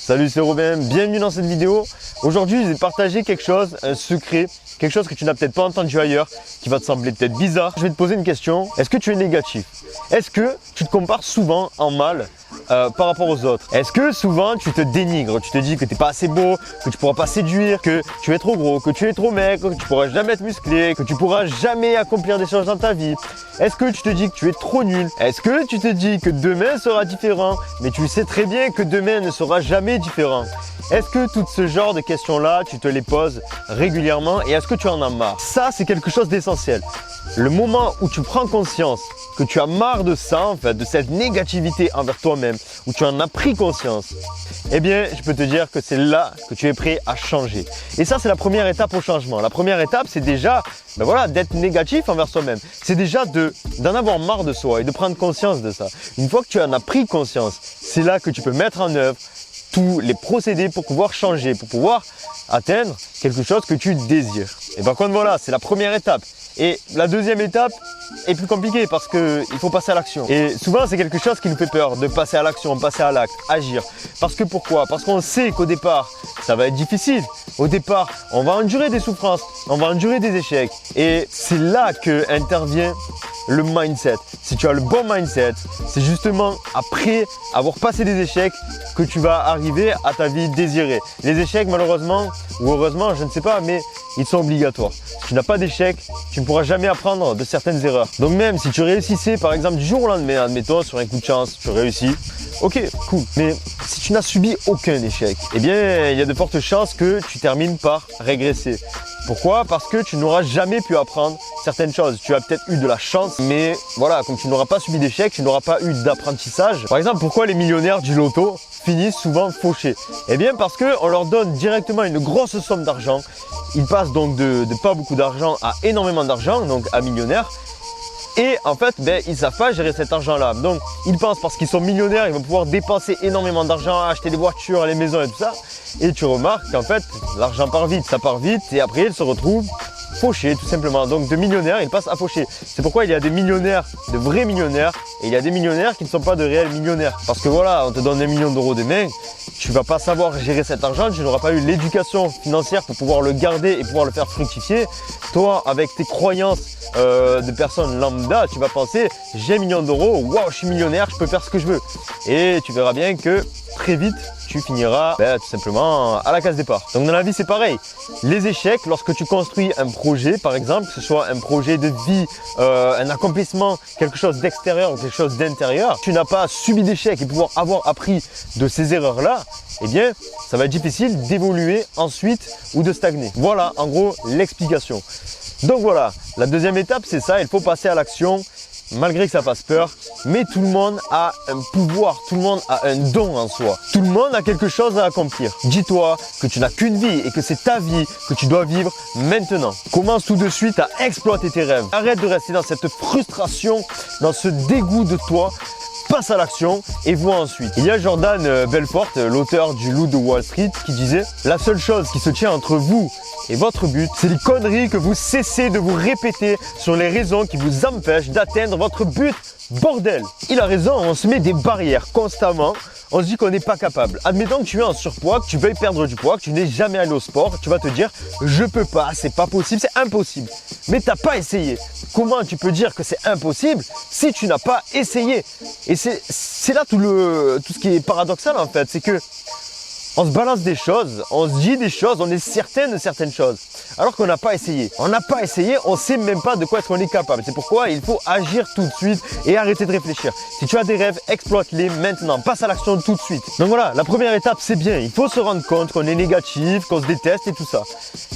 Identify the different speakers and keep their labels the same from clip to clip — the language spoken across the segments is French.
Speaker 1: Salut, c'est Robin, bienvenue dans cette vidéo. Aujourd'hui, je vais partager quelque chose, un secret, quelque chose que tu n'as peut-être pas entendu ailleurs, qui va te sembler peut-être bizarre. Je vais te poser une question, est-ce que tu es négatif? Est-ce que tu te compares souvent en mal par rapport aux autres? Est-ce que souvent tu te dénigres, tu te dis que tu n'es pas assez beau, que tu ne pourras pas séduire, que tu es trop gros, que tu es trop maigre, que tu ne pourras jamais être musclé, que tu ne pourras jamais accomplir des choses dans ta vie? Est-ce que tu te dis que tu es trop nul? Est-ce que tu te dis que demain sera différent, mais tu sais très bien que demain ne sera jamais différent? Est-ce que tout ce genre de questions-là, tu te les poses régulièrement et est-ce que tu en as marre? Ça, c'est quelque chose d'essentiel. Le moment où tu prends conscience que tu as marre de ça, en fait, de cette négativité envers toi-même, où tu en as pris conscience, eh bien, je peux te dire que c'est là que tu es prêt à changer. Et ça, c'est la première étape au changement. La première étape, c'est déjà d'être négatif envers soi-même. C'est déjà d'en avoir marre de soi et de prendre conscience de ça. Une fois que tu en as pris conscience, c'est là que tu peux mettre en œuvre tous les procédés pour pouvoir changer, pour pouvoir atteindre quelque chose que tu désires. Et par contre, voilà, c'est la première étape. Et la deuxième étape est plus compliquée parce qu'il faut passer à l'action. Et souvent, c'est quelque chose qui nous fait peur de passer à l'action, passer à l'acte, agir. Parce que pourquoi? Parce qu'on sait qu'au départ, ça va être difficile. Au départ, on va endurer des souffrances, on va endurer des échecs. Et c'est là que intervient le mindset. Si tu as le bon mindset, c'est justement après avoir passé des échecs que tu vas arriver à ta vie désirée. Les échecs, malheureusement, ou heureusement, je ne sais pas, mais ils sont obligatoires. Si tu n'as pas d'échecs, tu ne pourras jamais apprendre de certaines erreurs. Donc même si tu réussissais, par exemple, du jour au lendemain, admettons, sur un coup de chance, tu réussis, ok, cool. Mais si tu n'as subi aucun échec, eh bien, il y a de fortes chances que tu termines par régresser. Pourquoi? Parce que tu n'auras jamais pu apprendre certaines choses. Tu as peut-être eu de la chance, mais voilà, comme tu n'auras pas subi d'échec, tu n'auras pas eu d'apprentissage. Par exemple, pourquoi les millionnaires du loto finissent souvent fauchés? Eh bien, parce qu'on leur donne directement une grosse somme d'argent. Ils passent donc de pas beaucoup d'argent à énormément d'argent, donc à millionnaires. Et en fait, ils ne savent pas gérer cet argent-là. Donc, ils pensent parce qu'ils sont millionnaires, ils vont pouvoir dépenser énormément d'argent, acheter des voitures, les maisons et tout ça. Et tu remarques qu'en fait, l'argent part vite, ça part vite et après, ils se retrouvent fauchés tout simplement. Donc, de millionnaires, ils passent à fauchés. C'est pourquoi il y a des millionnaires, de vrais millionnaires, et il y a des millionnaires qui ne sont pas de réels millionnaires. Parce que voilà, on te donne 1 million d'euros demain, tu ne vas pas savoir gérer cet argent, tu n'auras pas eu l'éducation financière pour pouvoir le garder et pouvoir le faire fructifier. Toi, avec tes croyances de personnes lambda, tu vas penser j'ai 1 million d'euros, waouh, je suis millionnaire, je peux faire ce que je veux. Et tu verras bien que très vite, tu finiras tout simplement à la case départ. Donc dans la vie, c'est pareil. Les échecs, lorsque tu construis un projet, par exemple, que ce soit un projet de vie, un accomplissement, quelque chose d'extérieur ou quelque chose d'intérieur, tu n'as pas subi d'échecs et pouvoir avoir appris de ces erreurs-là, eh bien, ça va être difficile d'évoluer ensuite ou de stagner. Voilà, en gros, l'explication. Donc voilà, la deuxième étape, c'est ça, il faut passer à l'action. Malgré que ça fasse peur, mais tout le monde a un pouvoir, tout le monde a un don en soi. Tout le monde a quelque chose à accomplir. Dis-toi que tu n'as qu'une vie et que c'est ta vie que tu dois vivre maintenant. Commence tout de suite à exploiter tes rêves. Arrête de rester dans cette frustration, dans ce dégoût de toi. Passe à l'action et vois ensuite. Il y a Jordan Belfort, l'auteur du Loup de Wall Street, qui disait « La seule chose qui se tient entre vous et votre but, c'est les conneries que vous cessez de vous répéter sur les raisons qui vous empêchent d'atteindre votre but. Bordel !» Il a raison, on se met des barrières constamment. On se dit qu'on n'est pas capable. Admettons que tu es en surpoids, que tu veuilles perdre du poids, que tu n'es jamais allé au sport, tu vas te dire « Je peux pas, c'est pas possible, c'est impossible. » Mais tu n'as pas essayé. Comment tu peux dire que c'est impossible si tu n'as pas essayé? Et c'est là tout ce qui est paradoxal en fait, c'est que on se balance des choses, on se dit des choses, on est certain de certaines choses, alors qu'on n'a pas essayé. On n'a pas essayé, on ne sait même pas de quoi est-ce qu'on est capable. C'est pourquoi il faut agir tout de suite et arrêter de réfléchir. Si tu as des rêves, exploite-les maintenant, passe à l'action tout de suite. Donc voilà, la première étape, c'est bien. Il faut se rendre compte qu'on est négatif, qu'on se déteste et tout ça.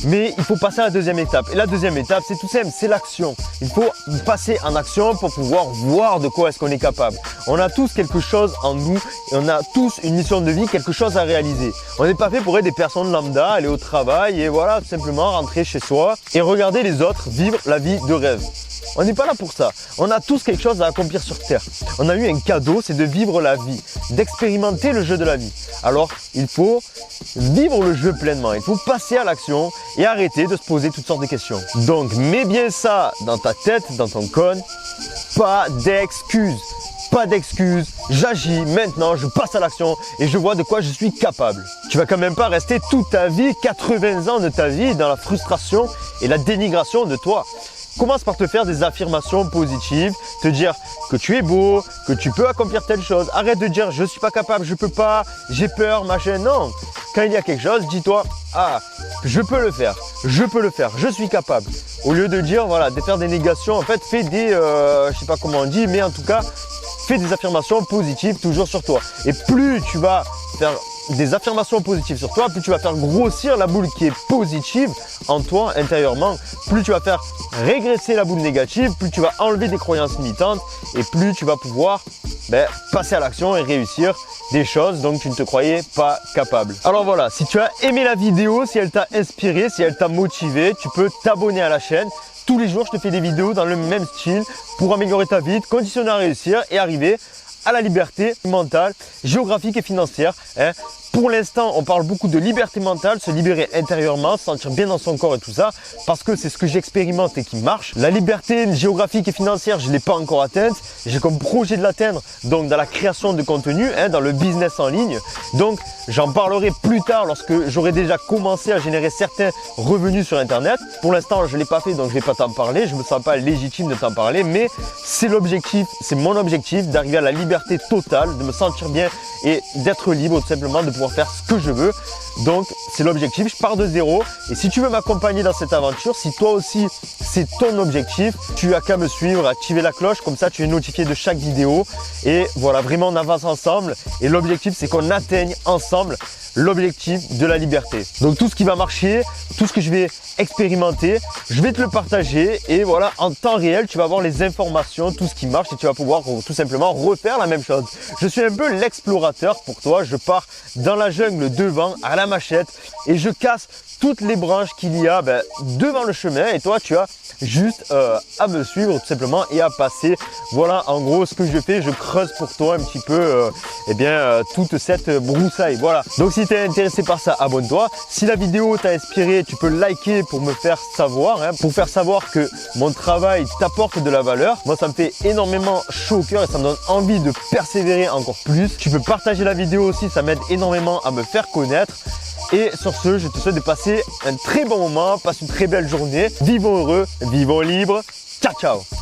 Speaker 1: Mais il faut passer à la deuxième étape. Et la deuxième étape, c'est tout simple, c'est l'action. Il faut passer en action pour pouvoir voir de quoi est-ce qu'on est capable. On a tous quelque chose en nous et on a tous une mission de vie, quelque chose à réaliser. On n'est pas fait pour être des personnes lambda, aller au travail et voilà, tout simplement rentrer chez soi et regarder les autres vivre la vie de rêve. On n'est pas là pour ça. On a tous quelque chose à accomplir sur Terre. On a eu un cadeau, c'est de vivre la vie, d'expérimenter le jeu de la vie. Alors, il faut vivre le jeu pleinement. Il faut passer à l'action et arrêter de se poser toutes sortes de questions. Donc, mets bien ça dans ta tête, dans ton cône. Pas d'excuses. pas d'excuses, j'agis maintenant, je passe à l'action et je vois de quoi je suis capable. Tu vas quand même pas rester toute ta vie, 80 ans de ta vie dans la frustration et la dénigration de toi. Commence par te faire des affirmations positives, te dire que tu es beau, que tu peux accomplir telle chose. Arrête de dire je suis pas capable, je peux pas, j'ai peur, machin. Non, quand il y a quelque chose, dis-toi ah, je peux le faire, je suis capable. Au lieu de dire voilà, de faire des négations, en fait, fais des, je sais pas comment on dit, mais en tout cas, fais des affirmations positives toujours sur toi. Et plus tu vas faire des affirmations positives sur toi, plus tu vas faire grossir la boule qui est positive en toi intérieurement, plus tu vas faire régresser la boule négative, plus tu vas enlever des croyances limitantes et plus tu vas pouvoir passer à l'action et réussir des choses dont tu ne te croyais pas capable. Alors voilà, si tu as aimé la vidéo, si elle t'a inspiré, si elle t'a motivé, tu peux t'abonner à la chaîne. Tous les jours, je te fais des vidéos dans le même style pour améliorer ta vie, te conditionner à réussir et arriver à la liberté mentale, géographique et financière. Pour l'instant, on parle beaucoup de liberté mentale, se libérer intérieurement, se sentir bien dans son corps et tout ça, parce que c'est ce que j'expérimente et qui marche. La liberté géographique et financière, je ne l'ai pas encore atteinte. J'ai comme projet de l'atteindre, donc dans la création de contenu, dans le business en ligne. Donc, j'en parlerai plus tard lorsque j'aurai déjà commencé à générer certains revenus sur Internet. Pour l'instant, je ne l'ai pas fait, donc je ne vais pas t'en parler. Je ne me sens pas légitime de t'en parler, mais c'est l'objectif, c'est mon objectif d'arriver à la liberté totale, de me sentir bien et d'être libre tout simplement, de pouvoir faire ce que je veux. Donc c'est l'objectif, je pars de zéro et si tu veux m'accompagner dans cette aventure, si toi aussi c'est ton objectif, tu as qu'à me suivre, activer la cloche, comme ça tu es notifié de chaque vidéo et voilà, vraiment on avance ensemble et l'objectif c'est qu'on atteigne ensemble l'objectif de la liberté. Donc tout ce qui va marcher, tout ce que je vais expérimenter, je vais te le partager et voilà, en temps réel, tu vas avoir les informations, tout ce qui marche et tu vas pouvoir tout simplement refaire la même chose. Je suis un peu l'explorateur pour toi, je pars dans la jungle devant à la machette et je casse toutes les branches qu'il y a devant le chemin et toi tu as juste à me suivre tout simplement et à passer. Voilà en gros ce que je fais, je creuse pour toi un petit peu toute cette broussaille. Voilà, donc si tu es intéressé par ça, abonne-toi. Si la vidéo t'a inspiré, tu peux liker pour me faire savoir, pour faire savoir que mon travail t'apporte de la valeur. Moi ça me fait énormément chaud au cœur et ça me donne envie de persévérer encore plus. Tu peux partager la vidéo aussi, ça m'aide énormément à me faire connaître. Et sur ce, je te souhaite de passer un très bon moment, passe une très belle journée. Vivons heureux, vivons libres. Ciao, ciao!